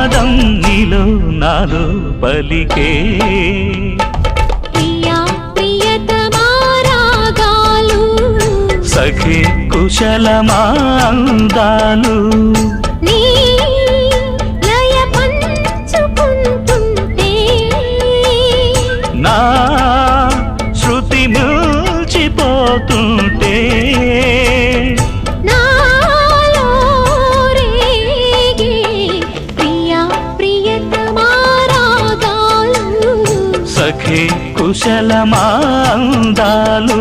నాదం నీలో నాలో పలికే ప్రియా ప్రియతమా రాగాలు సఖి కుశలమా అందాలు నీ లయ పంచుకుంటుంటే నా శృతి మిల్చిపోతుంటే నాలో రేగే ప్రియా ప్రియతమా రాగాలు సఖి కుశలమా అందాలు